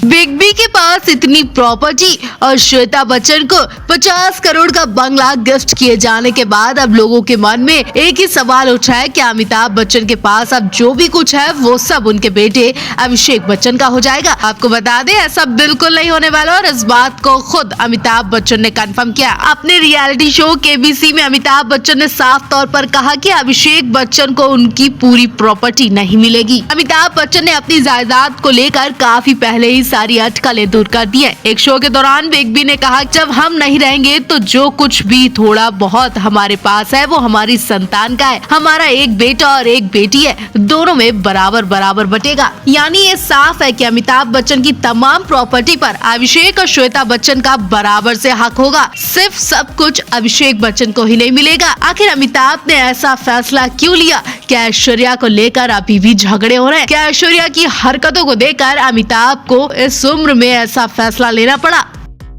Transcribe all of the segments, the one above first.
Big B के पास इतनी property और श्वेता बच्चन को 50 करोड़ का बंगला गिफ्ट किए जाने के बाद अब लोगों के मन में एक ही सवाल उठा है कि अमिताभ बच्चन के पास अब जो भी कुछ है वो सब उनके बेटे अभिषेक बच्चन का हो जाएगा। आपको बता दें ऐसा बिल्कुल नहीं होने वाला और इस बात को खुद अमिताभ बच्चन ने कंफर्म किया। अपने रियलिटी शो केबीसी में अमिताभ बच्चन ने साफ तौर पर कहा कि अभिषेक बच्चन को उनकी पूरी प्रॉपर्टी नहीं मिलेगी। अमिताभ बच्चन ने अपनी जायदाद को लेकर काफी पहले ही सारी अटकलें दूर कर दी है। एक शो के दौरान बिग बी ने कहा जब हम नहीं रहेंगे तो जो कुछ भी थोड़ा बहुत हमारे पास है वो हमारी संतान का है। हमारा एक बेटा और एक बेटी है, दोनों में बराबर बराबर बटेगा। यानी ये साफ है कि अमिताभ बच्चन की तमाम प्रॉपर्टी पर अभिषेक और श्वेता बच्चन का बराबर से हक होगा। सिर्फ सब कुछ अभिषेक बच्चन को ही नहीं मिलेगा। आखिर अमिताभ ने ऐसा फैसला क्यों लिया? क्या ऐश्वर्या को लेकर अभी भी झगड़े हो रहे हैं? क्या ऐश्वर्या की हरकतों को देखकर अमिताभ को इस उम्र में ऐसा फैसला लेना पड़ा?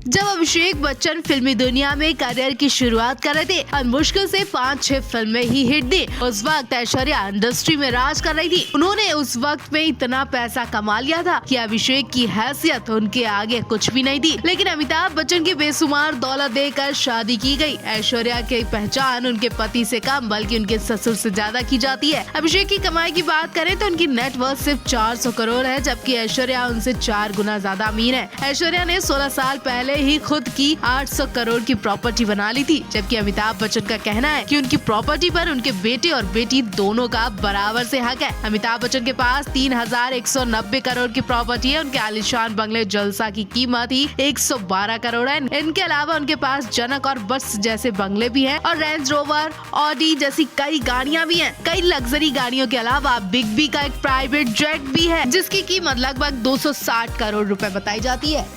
जब अभिषेक बच्चन फिल्मी दुनिया में करियर की शुरुआत कर रहे थे और मुश्किल से 5-6 फिल्में ही हिट दी, उस वक्त ऐश्वर्या इंडस्ट्री में राज कर रही थी। उन्होंने उस वक्त में इतना पैसा कमा लिया था कि अभिषेक की हैसियत उनके आगे कुछ भी नहीं थी। लेकिन अमिताभ बच्चन की बेशुमार दौलत देकर शादी की गई। ऐश्वर्या की पहचान उनके पति से कम बल्कि उनके ससुर से ज्यादा की जाती है। अभिषेक की कमाई की बात करें तो उनकी नेटवर्थ सिर्फ 400 करोड़ है, जबकि ऐश्वर्या उनसे 4 गुना ज्यादा अमीर है। ऐश्वर्या ने 16 साल पहले ही खुद की 800 करोड़ की प्रॉपर्टी बना ली थी, जबकि अमिताभ बच्चन का कहना है कि उनकी प्रॉपर्टी पर उनके बेटे और बेटी दोनों का बराबर से हक है। अमिताभ बच्चन के पास 3190 करोड़ की प्रॉपर्टी है। उनके आलीशान बंगले जलसा की कीमत ही 112 करोड़ है। इनके अलावा उनके पास जनक और बस जैसे बंगले भी हैं और रेंज रोवर, ऑडी जैसी कई गाड़ियां भी हैं। कई लग्जरी गाड़ियों के अलावा बिग बी का एक प्राइवेट जेट भी है, जिसकी कीमत लगभग 260 करोड़ रुपए बताई जाती है।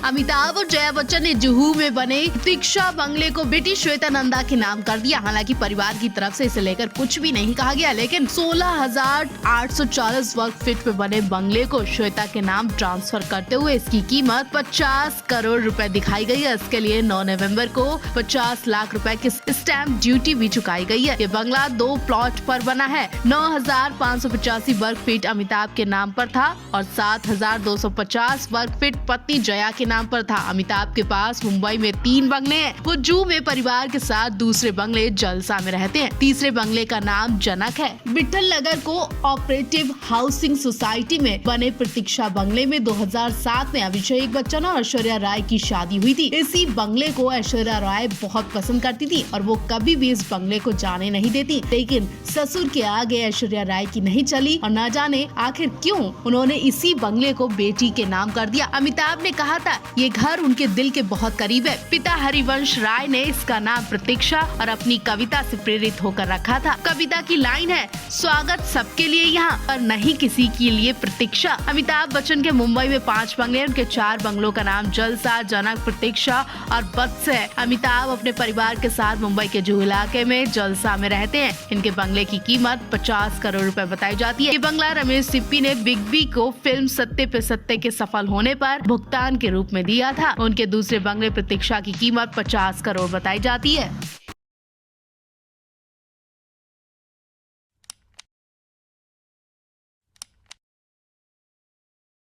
अमिताभ और जया बच्चन ने जुहू में बने प्रतीक्षा बंगले को बेटी श्वेता नंदा के नाम कर दिया। हालांकि परिवार की तरफ से इसे लेकर कुछ भी नहीं कहा गया, लेकिन 16,840 वर्ग फीट पे बने बंगले को श्वेता के नाम ट्रांसफर करते हुए इसकी कीमत 50 करोड़ रुपए दिखाई गई है। इसके लिए 9 नवंबर को 50 लाख रुपए की स्टैंप ड्यूटी भी चुकाई गई है। ये बंगला 2 प्लॉट पर बना है। 9,585 वर्ग फीट अमिताभ के नाम पर था और 7,250 वर्ग फीट पत्नी जया के नाम पर था। अमिताभ के पास मुंबई में 3 बंगले हैं। वो जू में परिवार के साथ दूसरे बंगले जलसा में रहते हैं। तीसरे बंगले का नाम जनक है। विठल नगर को ऑपरेटिव हाउसिंग सोसाइटी में बने प्रतीक्षा बंगले में 2007 में अभिषेक बच्चन और ऐश्वर्या राय की शादी हुई थी। इसी बंगले को ऐश्वर्या राय बहुत पसंद करती थी और वो कभी भी इस बंगले को जाने नहीं देती, लेकिन ससुर के आगे ऐश्वर्या राय की नहीं चली और न जाने आखिर क्यों उन्होंने इसी बंगले को बेटी के नाम कर दिया। अमिताभ ने कहा था ये घर उनके दिल के बहुत करीब है। पिता हरिवंश राय ने इसका नाम प्रतीक्षा और अपनी कविता से प्रेरित होकर रखा था। कविता की लाइन है, स्वागत सबके लिए यहाँ और नहीं किसी के लिए प्रतीक्षा। अमिताभ बच्चन के मुंबई में 5 बंगले, उनके 4 बंगलों का नाम जलसा, जनक, प्रतीक्षा और बत्स है। अमिताभ अपने परिवार के साथ मुंबई के जुहू इलाके में जलसा में रहते हैं। इनके बंगले की कीमत 50 करोड़ रुपए बताई जाती है। ये बंगला रमेश सिप्पी ने बिग बी को फिल्म सत्ते पे सत्ते के सफल होने पर भुगतान के रूप में दिया था। उनके दूसरे बंगले प्रतीक्षा की कीमत 50 करोड़ बताई जाती है।